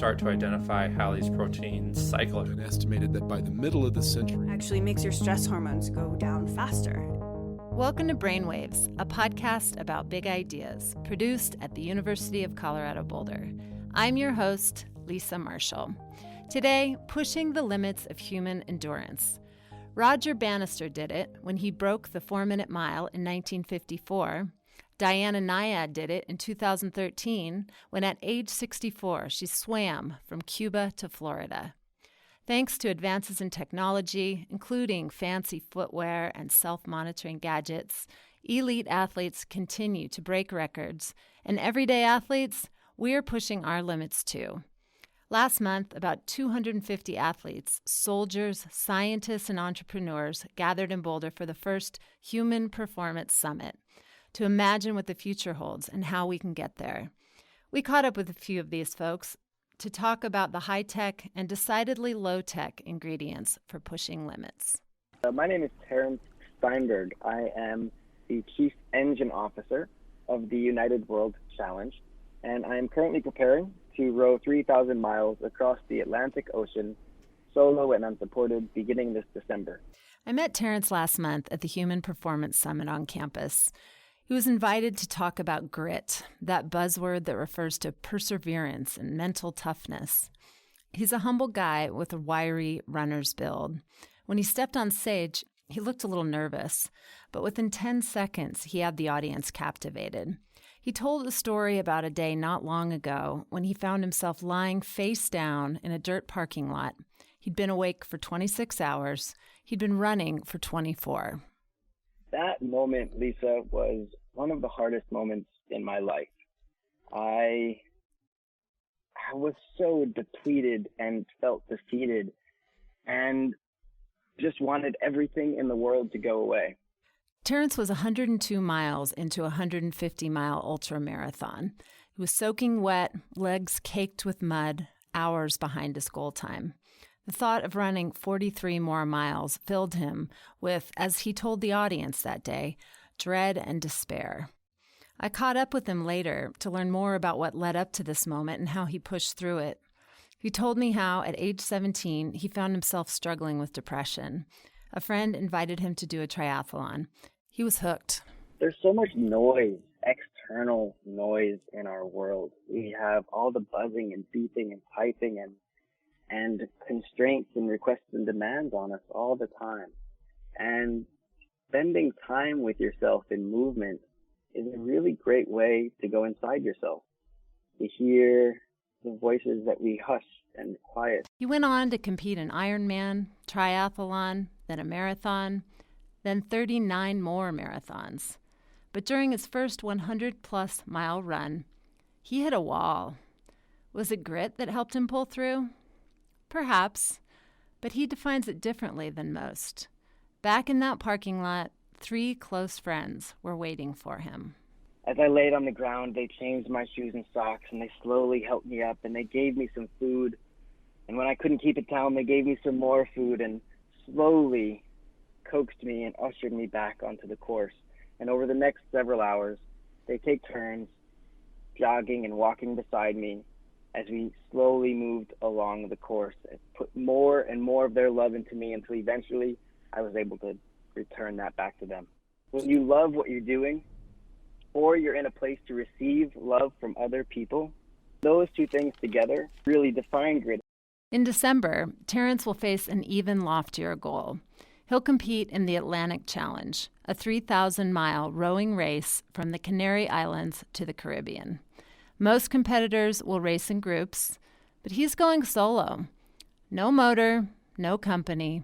start to identify how these proteins cycle. And estimated that by the middle of the century, actually makes your stress hormones go down faster. Welcome to Brainwaves, a podcast about big ideas, produced at the University of Colorado Boulder. I'm your host, Lisa Marshall. Today, pushing the limits of human endurance. Roger Bannister did it when he broke the 4-minute mile in 1954. Diana Nyad did it in 2013 when at age 64 she swam from Cuba to Florida. Thanks to advances in technology, including fancy footwear and self-monitoring gadgets, elite athletes continue to break records, and everyday athletes, we're pushing our limits too. Last month, about 250 athletes, soldiers, scientists, and entrepreneurs gathered in Boulder for the first Human Performance Summit to imagine what the future holds and how we can get there. We caught up with a few of these folks to talk about the high-tech and decidedly low-tech ingredients for pushing limits. My name is Terrence Steinberg. I am the Chief Engine Officer of the United World Challenge, and I am currently preparing to row 3,000 miles across the Atlantic Ocean, solo and unsupported, beginning this December. I met Terrence last month at the Human Performance Summit on campus. He was invited to talk about grit, that buzzword that refers to perseverance and mental toughness. He's a humble guy with a wiry runner's build. When he stepped on stage, he looked a little nervous, but within 10 seconds, he had the audience captivated. He told a story about a day not long ago when he found himself lying face down in a dirt parking lot. He'd been awake for 26 hours. He'd been running for 24. That moment, Lisa, was one of the hardest moments in my life. I was so depleted and felt defeated and just wanted everything in the world to go away. Terrence was 102 miles into a 150-mile ultramarathon. He was soaking wet, legs caked with mud, hours behind his goal time. The thought of running 43 more miles filled him with, as he told the audience that day, dread and despair. I caught up with him later to learn more about what led up to this moment and how he pushed through it. He told me how, at age 17, he found himself struggling with depression. A friend invited him to do a triathlon. He was hooked. There's so much noise, external noise in our world. We have all the buzzing and beeping and typing and constraints and requests and demands on us all the time. And spending time with yourself in movement is a really great way to go inside yourself, to hear the voices that we hush and quiet. He went on to compete in Ironman, triathlon, then a marathon, then 39 more marathons. But during his first 100-plus mile run, he hit a wall. Was it grit that helped him pull through? Perhaps, but he defines it differently than most. Back in that parking lot, 3 close friends were waiting for him. As I laid on the ground, they changed my shoes and socks, and they slowly helped me up, and they gave me some food. And when I couldn't keep it down, they gave me some more food and slowly coaxed me and ushered me back onto the course. And over the next several hours, they take turns jogging and walking beside me as we slowly moved along the course and put more and more of their love into me until eventually I was able to return that back to them. When you love what you're doing, or you're in a place to receive love from other people, those two things together really define grit. In December, Terrence will face an even loftier goal. He'll compete in the Atlantic Challenge, a 3,000-mile rowing race from the Canary Islands to the Caribbean. Most competitors will race in groups, but he's going solo. No motor, no company,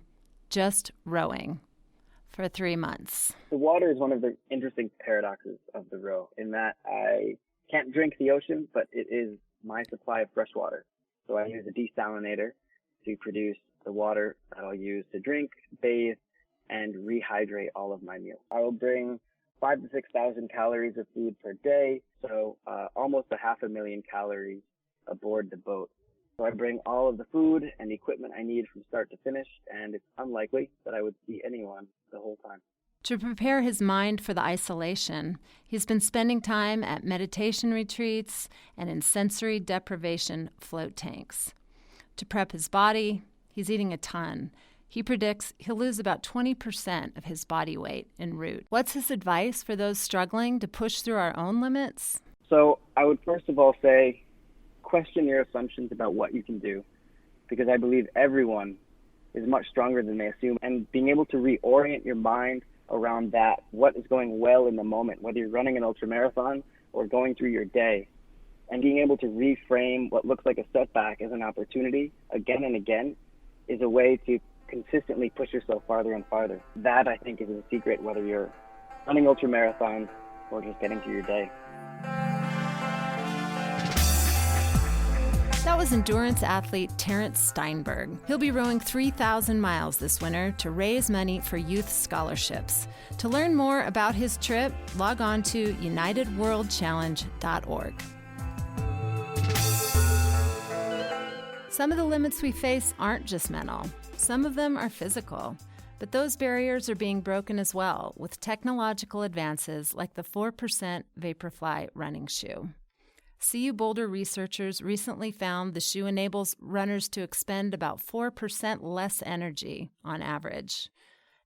just rowing for 3 months. The water is one of the interesting paradoxes of the row in that I can't drink the ocean, but it is my supply of fresh water. So I use a desalinator to produce the water that I'll use to drink, bathe, and rehydrate all of my meals. I will bring 5,000 to 6,000 calories of food per day, so almost 500,000 calories aboard the boat. So I bring all of the food and the equipment I need from start to finish, and it's unlikely that I would see anyone the whole time. To prepare his mind for the isolation, he's been spending time at meditation retreats and in sensory deprivation float tanks. To prep his body, he's eating a ton. He predicts he'll lose about 20% of his body weight en route. What's his advice for those struggling to push through our own limits? So I would first of all say, question your assumptions about what you can do, because I believe everyone is much stronger than they assume. And being able to reorient your mind around that, what is going well in the moment, whether you're running an ultramarathon or going through your day, and being able to reframe what looks like a setback as an opportunity again and again is a way to consistently push yourself farther and farther. That, I think, is the secret, whether you're running ultramarathons or just getting through your day. That was endurance athlete Terrence Steinberg. He'll be rowing 3,000 miles this winter to raise money for youth scholarships. To learn more about his trip, log on to unitedworldchallenge.org. Some of the limits we face aren't just mental. Some of them are physical. But those barriers are being broken as well with technological advances like the 4% Vaporfly running shoe. CU Boulder researchers recently found the shoe enables runners to expend about 4% less energy on average.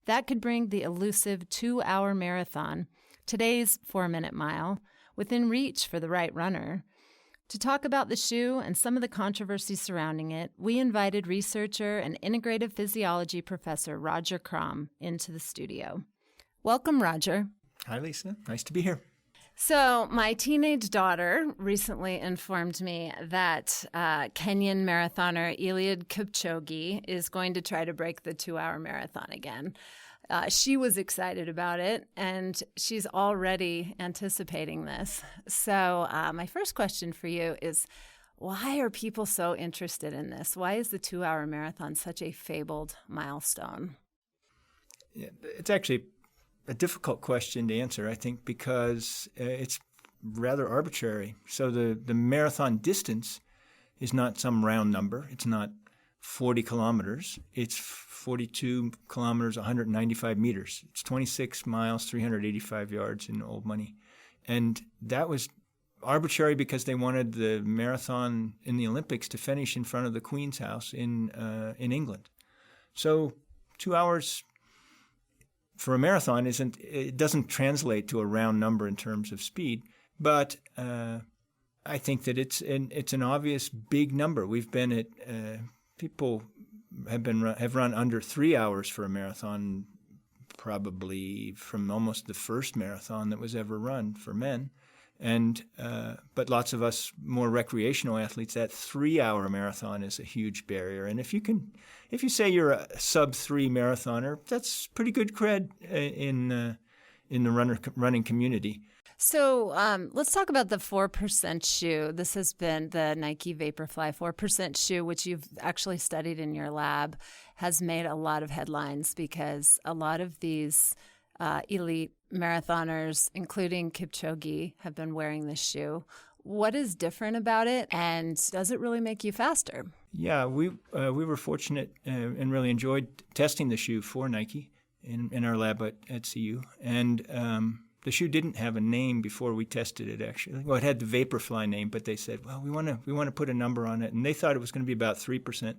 That could bring the elusive 2-hour marathon, today's 4-minute mile, within reach for the right runner. To talk about the shoe and some of the controversy surrounding it, we invited researcher and integrative physiology professor Roger Crom into the studio. Welcome, Roger. Hi, Lisa. Nice to be here. So my teenage daughter recently informed me that Kenyan marathoner Eliud Kipchoge is going to try to break the 2-hour marathon again. She was excited about it, and she's already anticipating this. So my first question for you is, why are people so interested in this? Why is the 2-hour marathon such a fabled milestone? Yeah, it's actually a difficult question to answer, I think, because it's rather arbitrary. So the marathon distance is not some round number. It's not 40 kilometers. It's 42 kilometers, 195 meters. It's 26 miles, 385 yards in old money. And that was arbitrary because they wanted the marathon in the Olympics to finish in front of the Queen's House in England. So 2 hours for a marathon doesn't translate to a round number in terms of speed, but I think that it's an obvious big number. We've been at people have run under 3 hours for a marathon, probably from almost the first marathon that was ever run for men, and but lots of us more recreational athletes, that 3-hour marathon is a huge barrier. And if you say you're a sub-3 marathoner, that's pretty good cred in the running community. So let's talk about the 4% shoe. This has been the Nike Vaporfly 4% shoe, which you've actually studied in your lab, has made a lot of headlines because a lot of these elite marathoners, including Kipchoge, have been wearing this shoe. What is different about it, and does it really make you faster? Yeah, we were fortunate and really enjoyed testing the shoe for Nike in our lab at CU. And the shoe didn't have a name before we tested it, actually. Well, it had the Vaporfly name, but they said, well, we want to put a number on it. And they thought it was going to be about 3%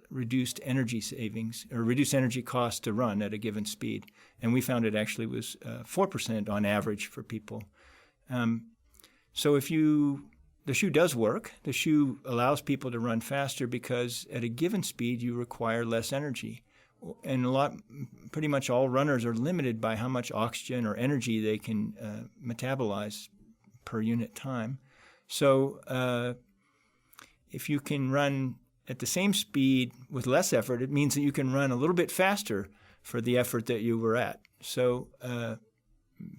reduced energy savings or reduced energy cost to run at a given speed. And we found it actually was 4% on average for people. So the shoe does work. The shoe allows people to run faster because at a given speed you require less energy. And pretty much all runners are limited by how much oxygen or energy they can metabolize per unit time. So if you can run at the same speed with less effort, it means that you can run a little bit faster for the effort that you were at. So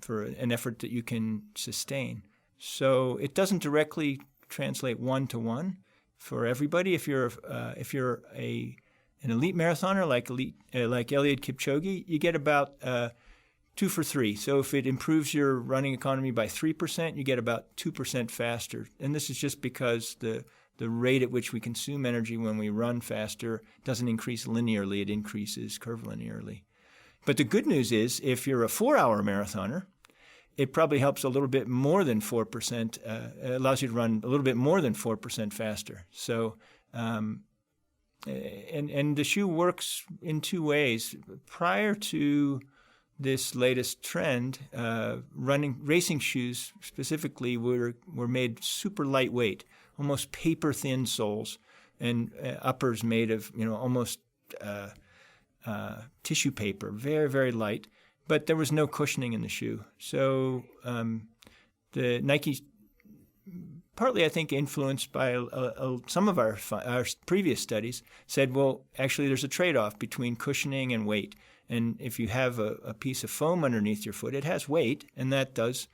for an effort that you can sustain. So it doesn't directly translate 1-to-1 for everybody. If you're an elite marathoner like Eliud Kipchoge, you get about 2 for 3. So if it improves your running economy by 3%, you get about 2% faster. And this is just because the rate at which we consume energy when we run faster doesn't increase linearly; it increases curvilinearly. But the good news is if you're a 4-hour marathoner, it probably helps a little bit more than 4%, allows you to run a little bit more than 4% faster. So, and the shoe works in two ways. Prior to this latest trend, racing shoes specifically were made super lightweight, almost paper thin soles, and uppers made of almost tissue paper, very, very light. But there was no cushioning in the shoe. So the Nike, partly I think influenced by some of our previous studies, said, well, actually there's a trade-off between cushioning and weight. And if you have a piece of foam underneath your foot, it has weight, and that does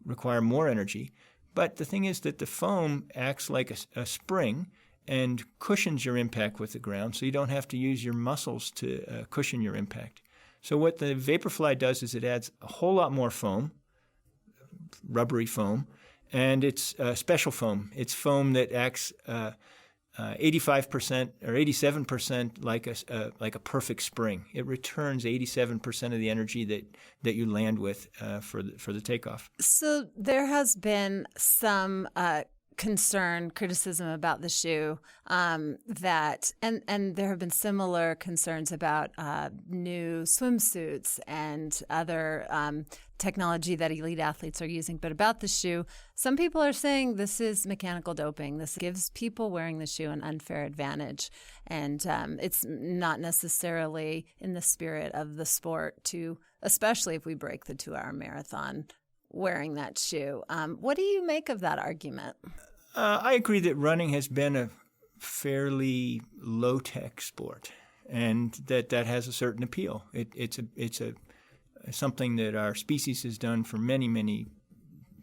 require more energy. But the thing is that the foam acts like a spring and cushions your impact with the ground, so you don't have to use your muscles to cushion your impact. So what the Vaporfly does is it adds a whole lot more foam, rubbery foam, and it's special foam. It's foam that acts 85% or 87% like a perfect spring. It returns 87% of the energy that you land with for the takeoff. So there has been some criticism about the shoe that, and there have been similar concerns about new swimsuits and other technology that elite athletes are using. But about the shoe, some people are saying this is mechanical doping. This gives people wearing the shoe an unfair advantage. And it's not necessarily in the spirit of the sport to, especially if we break the 2-hour marathon, wearing that shoe. What do you make of that argument? I agree that running has been a fairly low-tech sport, and that has a certain appeal. It's something that our species has done for many, many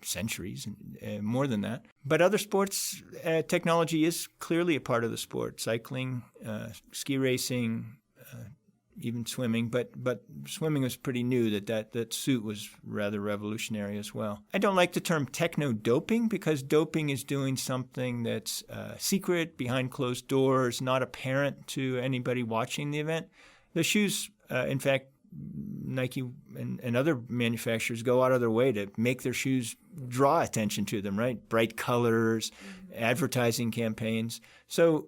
centuries, and more than that. But other sports, technology is clearly a part of the sport. Cycling, ski racing, even swimming, but swimming was pretty new. That suit was rather revolutionary as well. I don't like the term techno-doping because doping is doing something that's secret, behind closed doors, not apparent to anybody watching the event. The shoes, in fact, Nike and other manufacturers go out of their way to make their shoes draw attention to them, right? Bright colors, advertising campaigns. So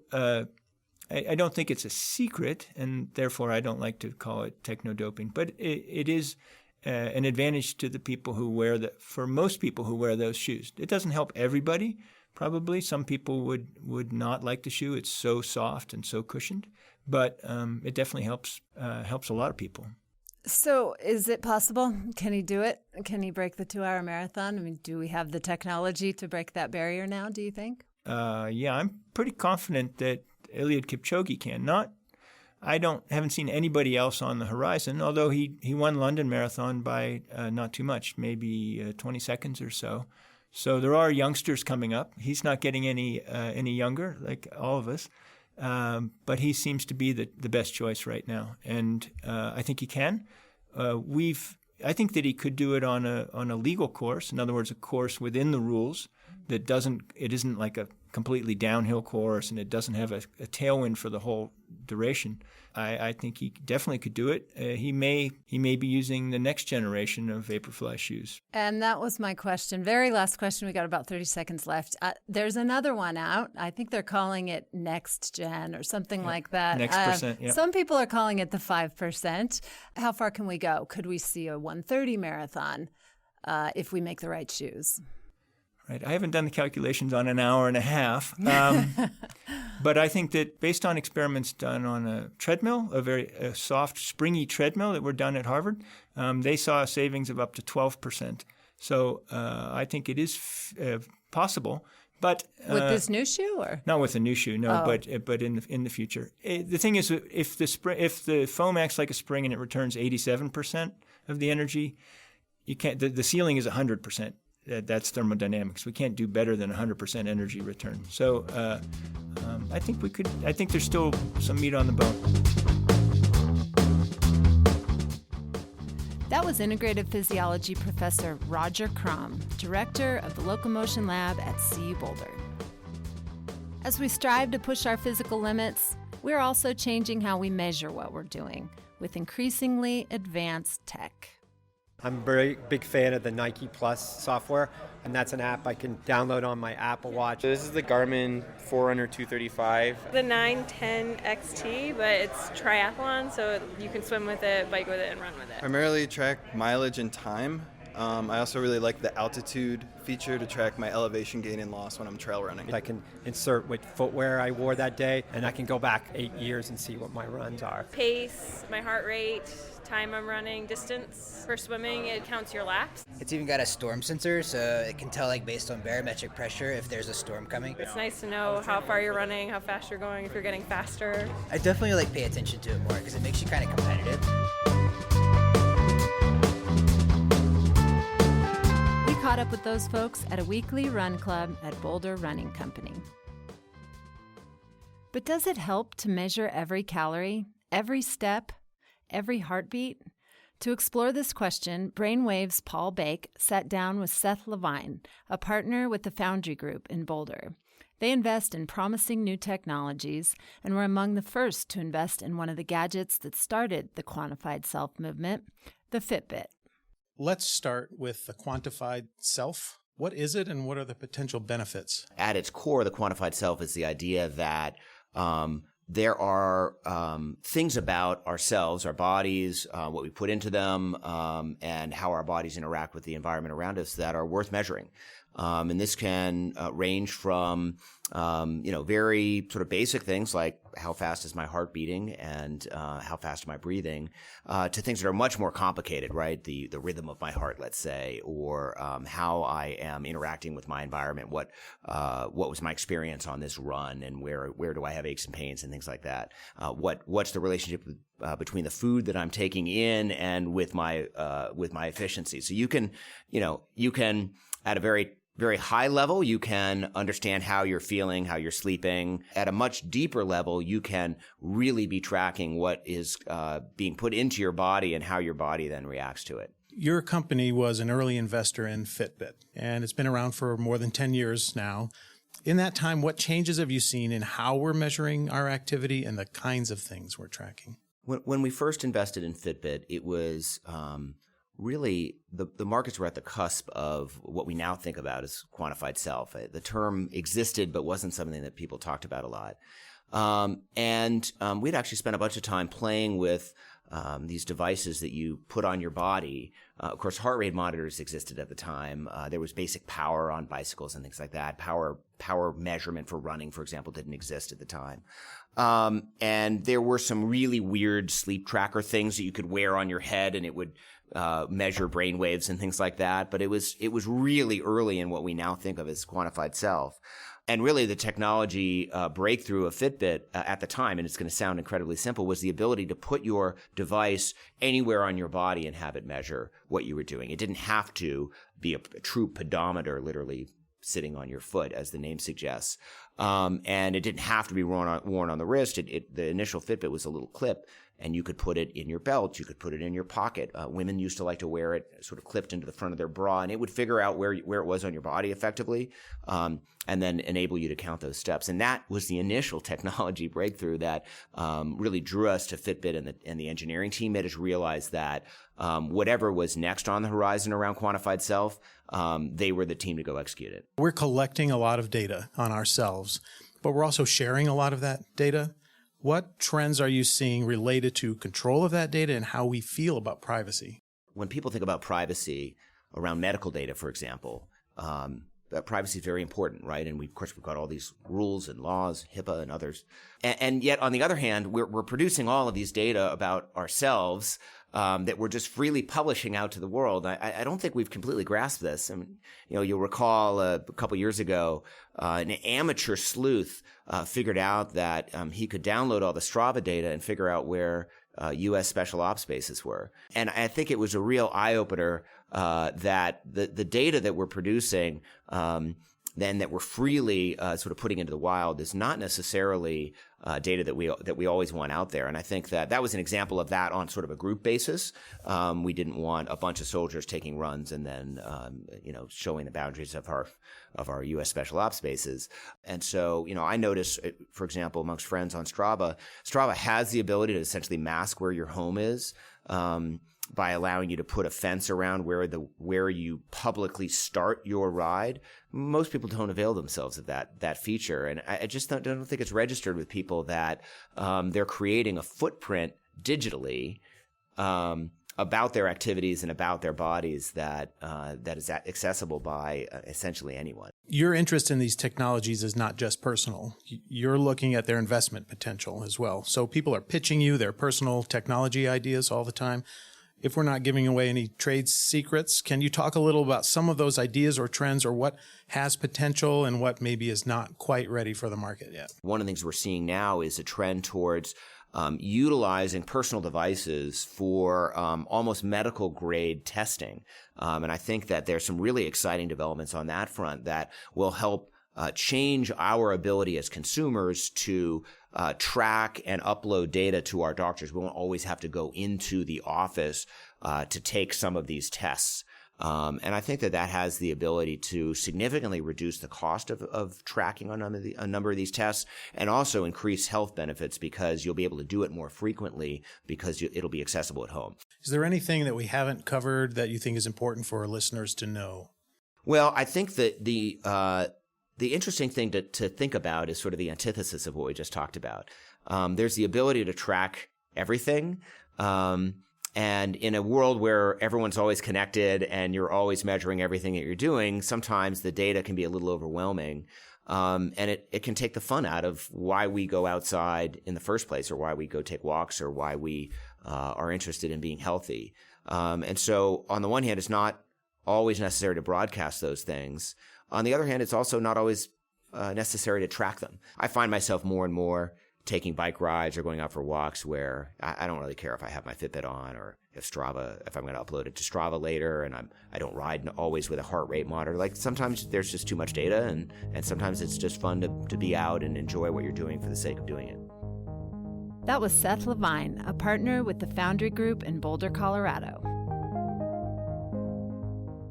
I don't think it's a secret, and therefore I don't like to call it techno-doping. But it is an advantage to the people who for most people who wear those shoes. It doesn't help everybody, probably. Some people would not like the shoe. It's so soft and so cushioned. But it definitely helps a lot of people. So is it possible? Can he do it? Can he break the 2-hour marathon? I mean, do we have the technology to break that barrier now, do you think? Yeah, I'm pretty confident that Eliud Kipchoge can. Haven't seen anybody else on the horizon, although he won London Marathon by not too much, maybe 20 seconds or so. So there are youngsters coming up. He's not getting any younger, like all of us. But he seems to be the best choice right now, and I think he can. I think that he could do it on a legal course. In other words, a course within the rules that isn't like a completely downhill course, and it doesn't have a tailwind for the whole duration. I think he definitely could do it. He may be using the next generation of Vaporfly shoes. And that was my question. Very last question. We got about 30 seconds left. There's another one out. I think they're calling it Next Gen or something like that. Next percent, yeah. Some people are calling it the 5%. How far can we go? Could we see a 1:30 marathon if we make the right shoes? Right. I haven't done the calculations on an hour and a half, but I think that based on experiments done on a treadmill, a very soft, springy treadmill that were done at Harvard, they saw a savings of up to 12%. So I think it is possible. But with this new shoe, or not with the new shoe, no. Oh. But in the future, the thing is, if the foam acts like a spring and it returns 87% of the energy, you can't. The ceiling is 100%. That's thermodynamics. We can't do better than 100% energy return. So I think we could. I think there's still some meat on the bone. That was integrative physiology professor Roger Crom, director of the Locomotion Lab at CU Boulder. As we strive to push our physical limits, we're also changing how we measure what we're doing. with increasingly advanced tech. I'm a very big fan of the Nike Plus software, and that's an app I can download on my Apple Watch. This is the Garmin Forerunner 235. The 910 XT, but it's triathlon, so you can swim with it, bike with it, and run with it. Primarily track mileage and time. I also really like the altitude feature to track my elevation gain and loss when I'm trail running. I can insert what footwear I wore that day, and I can go back 8 years and see what my runs are. Pace, my heart rate, time I'm running, distance. For swimming, it counts your laps. It's even got a storm sensor, so it can tell based on barometric pressure if there's a storm coming. It's nice to know how far you're running, how fast you're going, if you're getting faster. I definitely pay attention to it more because it makes you kind of competitive. Caught up with those folks at a weekly run club at Boulder Running Company. But does it help to measure every calorie, every step, every heartbeat? To explore this question, Brainwave's Paul Bake sat down with Seth Levine, a partner with the Foundry Group in Boulder. They invest in promising new technologies and were among the first to invest in one of the gadgets that started the quantified self movement, the Fitbit. Let's start with the quantified self. What is it and what are the potential benefits? At its core, the quantified self is the idea that there are things about ourselves, our bodies, what we put into them, and how our bodies interact with the environment around us that are worth measuring. And this can range from, very sort of basic things like how fast is my heart beating and how fast am I breathing, to things that are much more complicated, right? The rhythm of my heart, let's say, or how I am interacting with my environment. What was my experience on this run, and where do I have aches and pains and things like that? What's the relationship between the food that I'm taking in and with my efficiency? So you can at a very very high level, you can understand how you're feeling, how you're sleeping. At a much deeper level, you can really be tracking what is being put into your body and how your body then reacts to it. Your company was an early investor in Fitbit, and it's been around for more than 10 years now. In that time, what changes have you seen in how we're measuring our activity and the kinds of things we're tracking? When we first invested in Fitbit, it was really, the markets were at the cusp of what we now think about as quantified self. The term existed, but wasn't something that people talked about a lot. And we'd actually spent a bunch of time playing with these devices that you put on your body. Of course, heart rate monitors existed at the time. There was basic power on bicycles and things like that. Power measurement for running, for example, didn't exist at the time. And there were some really weird sleep tracker things that you could wear on your head, and it would measure brain waves and things like that. But it was really early in what we now think of as quantified self. And really the technology breakthrough of Fitbit at the time, and it's going to sound incredibly simple, was the ability to put your device anywhere on your body and have it measure what you were doing. It didn't have to be a true pedometer, literally sitting on your foot, as the name suggests. And it didn't have to be worn on the wrist. The initial Fitbit was a little clip, and you could put it in your belt. You could put it in your pocket. Women used to like to wear it sort of clipped into the front of their bra, and it would figure out where it was on your body effectively, and then enable you to count those steps. And that was the initial technology breakthrough that really drew us to Fitbit, and the engineering team made us realize that whatever was next on the horizon around quantified self, they were the team to go execute it. We're collecting a lot of data on ourselves, but we're also sharing a lot of that data. What trends are you seeing related to control of that data and how we feel about privacy? When people think about privacy around medical data, for example, privacy is very important, right? And of course, we've got all these rules and laws, HIPAA and others. And yet, on the other hand, we're producing all of these data about ourselves that we're just freely publishing out to the world. I don't think we've completely grasped this. I mean, you'll recall a couple years ago, an amateur sleuth figured out that he could download all the Strava data and figure out where U.S. special ops bases were. And I think it was a real eye-opener that the data that we're producing then that we're freely sort of putting into the wild is not necessarily data that we always want out there. And I think that was an example of that on sort of a group basis. We didn't want a bunch of soldiers taking runs and then showing the boundaries of of our U.S. Special Ops bases. And so, I notice, for example, amongst friends on Strava has the ability to essentially mask where your home is, by allowing you to put a fence around where you publicly start your ride. Most people don't avail themselves of that feature, and I just don't think it's registered with people that they're creating a footprint digitally about their activities and about their bodies that is accessible by essentially anyone. Your interest in these technologies is not just personal. You're looking at their investment potential as well. So people are pitching you their personal technology ideas all the time. If we're not giving away any trade secrets, can you talk a little about some of those ideas or trends, or what has potential and what maybe is not quite ready for the market yet? One of the things we're seeing now is a trend towards utilizing personal devices for almost medical grade testing. And I think that there's some really exciting developments on that front that will help change our ability as consumers to track and upload data to our doctors. We won't always have to go into the office to take some of these tests. And I think that has the ability to significantly reduce the cost of tracking a number of these tests, and also increase health benefits because you'll be able to do it more frequently because it'll be accessible at home. Is there anything that we haven't covered that you think is important for our listeners to know? Well, I think that the interesting thing to think about is sort of the antithesis of what we just talked about. There's the ability to track everything. And in a world where everyone's always connected and you're always measuring everything that you're doing, sometimes the data can be a little overwhelming. And it can take the fun out of why we go outside in the first place, or why we go take walks, or why we are interested in being healthy. And so on the one hand, it's not always necessary to broadcast those things. On the other hand, it's also not always necessary to track them. I find myself more and more taking bike rides or going out for walks where I don't really care if I have my Fitbit on, or if I'm going to upload it to Strava later, and I don't ride always with a heart rate monitor. Like, sometimes there's just too much data, and sometimes it's just fun to be out and enjoy what you're doing for the sake of doing it. That was Seth Levine, a partner with the Foundry Group in Boulder, Colorado.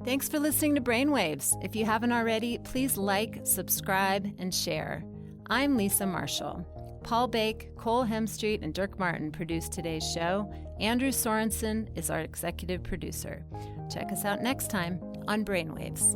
Thanks for listening to Brainwaves. If you haven't already, please like, subscribe, and share. I'm Lisa Marshall. Paul Bake, Cole Hemstreet, and Dirk Martin produced today's show. Andrew Sorensen is our executive producer. Check us out next time on Brainwaves.